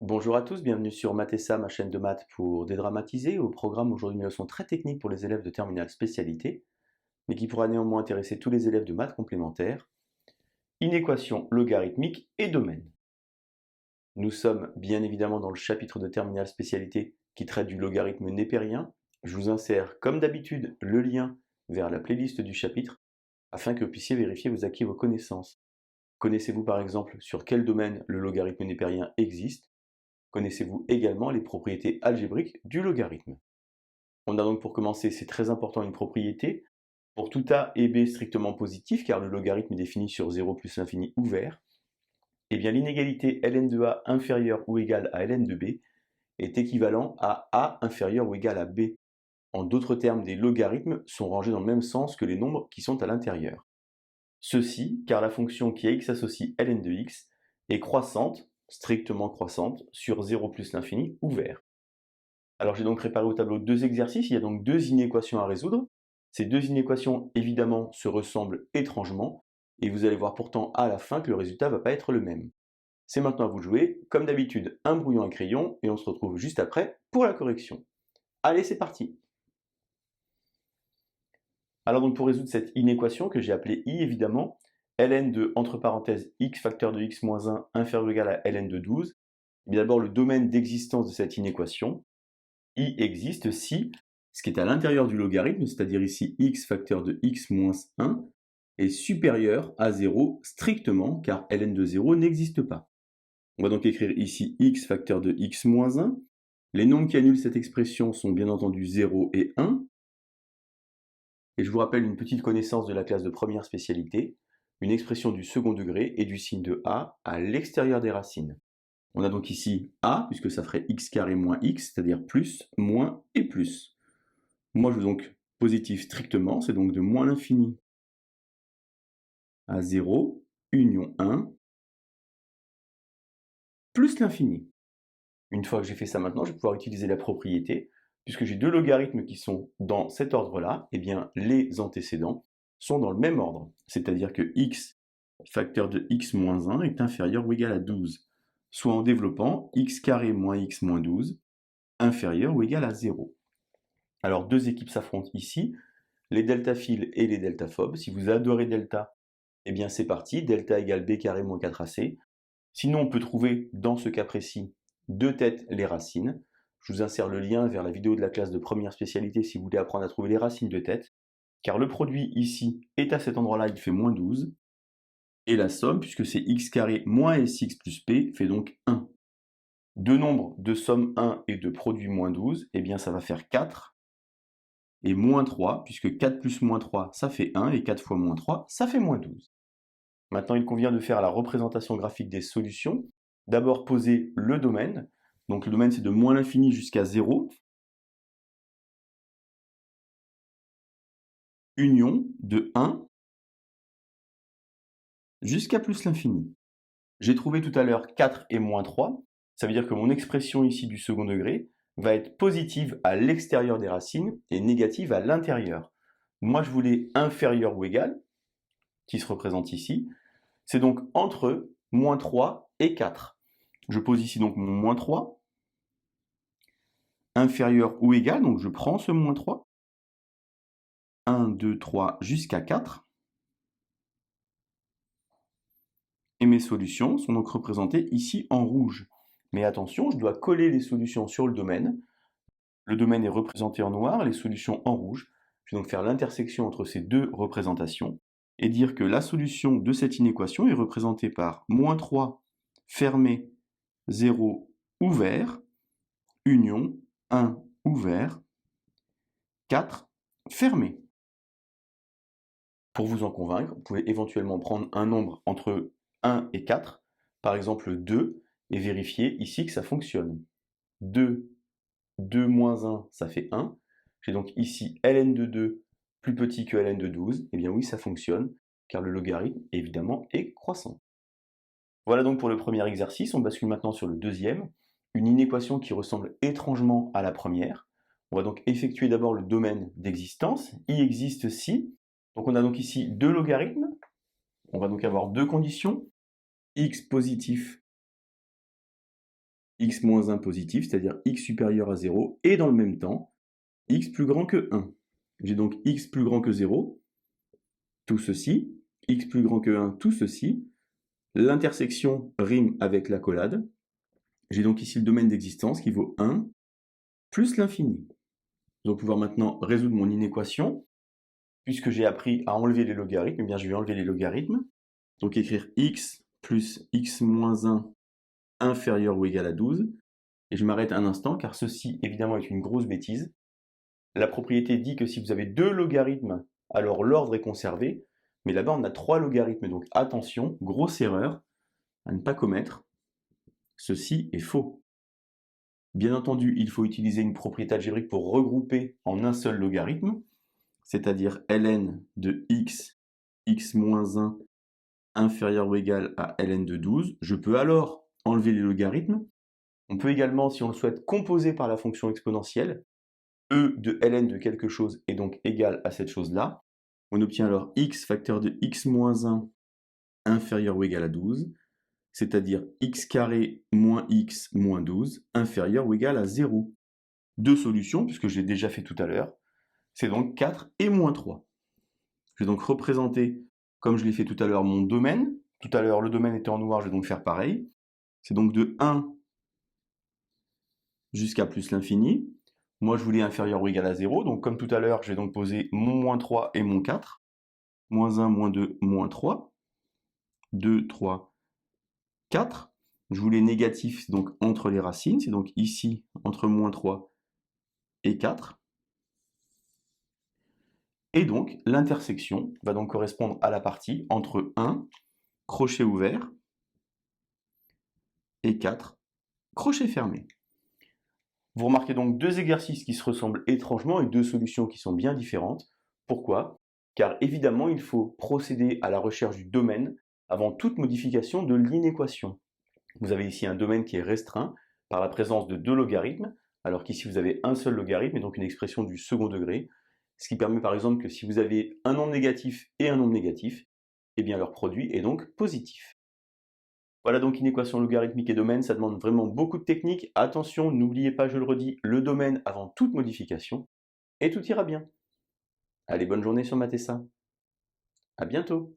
Bonjour à tous, bienvenue sur Mathessa, ma chaîne de maths pour dédramatiser. Au programme aujourd'hui une leçon très technique pour les élèves de terminale spécialité, mais qui pourra néanmoins intéresser tous les élèves de maths complémentaires. Inéquation logarithmique et domaine. Nous sommes bien évidemment dans le chapitre de terminale spécialité qui traite du logarithme népérien. Je vous insère comme d'habitude le lien vers la playlist du chapitre afin que vous puissiez vérifier vos acquis et vos connaissances. Connaissez-vous par exemple sur quel domaine le logarithme népérien existe? Connaissez-vous également les propriétés algébriques du logarithme? On a donc pour commencer, c'est très important, une propriété. Pour tout A et B strictement positif, car le logarithme est défini sur 0 plus l'infini ouvert, eh bien l'inégalité ln de A inférieure ou égale à ln de B est équivalent à A inférieur ou égal à B. En d'autres termes, des logarithmes sont rangés dans le même sens que les nombres qui sont à l'intérieur. Ceci car la fonction qui à x associe ln de x est croissante, strictement croissante, sur 0 plus l'infini ouvert. Alors j'ai donc préparé au tableau deux exercices, il y a donc deux inéquations à résoudre. Ces deux inéquations évidemment se ressemblent étrangement, et vous allez voir pourtant à la fin que le résultat ne va pas être le même. C'est maintenant à vous de jouer, comme d'habitude un brouillon à crayon, et on se retrouve juste après pour la correction. Allez, c'est parti. Alors donc pour résoudre cette inéquation que j'ai appelée I évidemment, ln de entre parenthèses x facteur de x moins 1 inférieur ou égal à ln de 12, d'abord le domaine d'existence de cette inéquation, I existe si ce qui est à l'intérieur du logarithme, c'est-à-dire ici x facteur de x moins 1, est supérieur à 0 strictement, car ln de 0 n'existe pas. On va donc écrire ici x facteur de x moins 1. Les nombres qui annulent cette expression sont bien entendu 0 et 1. Et je vous rappelle une petite connaissance de la classe de première spécialité. Une expression du second degré est du signe de a à l'extérieur des racines. On a donc ici a, puisque ça ferait x carré moins x, c'est-à-dire plus, moins et plus. Moi, je veux donc positif strictement, c'est donc de moins l'infini à 0, union 1, plus l'infini. Une fois que j'ai fait ça maintenant, je vais pouvoir utiliser la propriété. Puisque j'ai deux logarithmes qui sont dans cet ordre-là, eh bien les antécédents sont dans le même ordre. C'est-à-dire que x facteur de x moins 1 est inférieur ou égal à 12. Soit en développant, x carré moins x moins 12 inférieur ou égal à 0. Alors deux équipes s'affrontent ici, les deltaphiles et les deltaphobes. Si vous adorez delta, eh bien c'est parti, delta égale b carré moins 4ac. Sinon, on peut trouver, dans ce cas précis, deux têtes les racines. Je vous insère le lien vers la vidéo de la classe de première spécialité si vous voulez apprendre à trouver les racines de tête, car le produit ici est à cet endroit-là, il fait moins 12, et la somme, puisque c'est x carré moins sx plus p, fait donc 1. Deux nombres de somme 1 et de produit moins 12, eh bien ça va faire 4, et moins 3, puisque 4 plus moins 3, ça fait 1, et 4 fois moins 3, ça fait moins 12. Maintenant, il convient de faire la représentation graphique des solutions. D'abord, poser le domaine. Donc le domaine, c'est de moins l'infini jusqu'à 0. Union de 1 jusqu'à plus l'infini. J'ai trouvé tout à l'heure 4 et moins 3. Ça veut dire que mon expression ici du second degré va être positive à l'extérieur des racines et négative à l'intérieur. Moi, je voulais inférieur ou égal, qui se représente ici. C'est donc entre moins 3 et 4. Je pose ici donc mon moins 3, inférieur ou égal, donc je prends ce moins 3. 1, 2, 3 jusqu'à 4. Et mes solutions sont donc représentées ici en rouge. Mais attention, je dois coller les solutions sur le domaine. Le domaine est représenté en noir, les solutions en rouge. Je vais donc faire l'intersection entre ces deux représentations et dire que la solution de cette inéquation est représentée par moins 3 fermé, 0 ouvert, union 1 ouvert, 4 fermé. Pour vous en convaincre, vous pouvez éventuellement prendre un nombre entre 1 et 4, par exemple 2, et vérifier ici que ça fonctionne. 2, 2 moins 1, ça fait 1. J'ai donc ici ln de 2 plus petit que ln de 12. Eh bien oui, ça fonctionne, car le logarithme, évidemment, est croissant. Voilà donc pour le premier exercice. On bascule maintenant sur le deuxième, une inéquation qui ressemble étrangement à la première. On va donc effectuer d'abord le domaine d'existence. I existe si. Donc on a donc ici deux logarithmes. On va donc avoir deux conditions. X positif x moins 1 positif, c'est-à-dire x supérieur à 0, et dans le même temps, x plus grand que 1. J'ai donc x plus grand que 0, tout ceci, x plus grand que 1, tout ceci. L'intersection rime avec l'accolade. J'ai donc ici le domaine d'existence qui vaut 1 plus l'infini. Je vais pouvoir maintenant résoudre mon inéquation. Puisque j'ai appris à enlever les logarithmes, eh bien je vais enlever les logarithmes. Donc écrire x plus x moins 1 inférieur ou égal à 12. Et je m'arrête un instant car ceci évidemment est une grosse bêtise. La propriété dit que si vous avez 2 logarithmes, alors l'ordre est conservé. Mais là-bas on a 3 logarithmes, donc attention, grosse erreur à ne pas commettre. Ceci est faux. Bien entendu, il faut utiliser une propriété algébrique pour regrouper en un seul logarithme, c'est-à-dire ln de x, x moins 1 inférieur ou égal à ln de 12. Je peux alors enlever les logarithmes. On peut également, si on le souhaite, composer par la fonction exponentielle. E de ln de quelque chose est donc égal à cette chose-là. On obtient alors x facteur de x moins 1 inférieur ou égal à 12, c'est-à-dire x carré moins x moins 12 inférieur ou égal à 0. Deux solutions, puisque je l'ai déjà fait tout à l'heure. C'est donc 4 et moins 3. Je vais donc représenter, comme je l'ai fait tout à l'heure, mon domaine. Tout à l'heure, le domaine était en noir, je vais donc faire pareil. C'est donc de 1 jusqu'à plus l'infini. Moi, je voulais inférieur ou égal à 0. Donc, comme tout à l'heure, je vais donc poser mon moins 3 et mon 4. Moins 1, moins 2, moins 3. 2, 3, 4. Je voulais négatif, donc entre les racines. C'est donc ici, entre moins 3 et 4. Et donc, l'intersection va donc correspondre à la partie entre 1, crochet ouvert, et 4, crochet fermé. Vous remarquez donc deux exercices qui se ressemblent étrangement et deux solutions qui sont bien différentes. Pourquoi? Car évidemment, il faut procéder à la recherche du domaine avant toute modification de l'inéquation. Vous avez ici un domaine qui est restreint par la présence de deux logarithmes, alors qu'ici vous avez un seul logarithme et donc une expression du second degré, ce qui permet par exemple que si vous avez un nombre négatif et un nombre négatif, eh bien leur produit est donc positif. Voilà donc une équation logarithmique et domaine, ça demande vraiment beaucoup de technique. Attention, n'oubliez pas, je le redis, le domaine avant toute modification, et tout ira bien. Allez, bonne journée sur Matessa. À bientôt.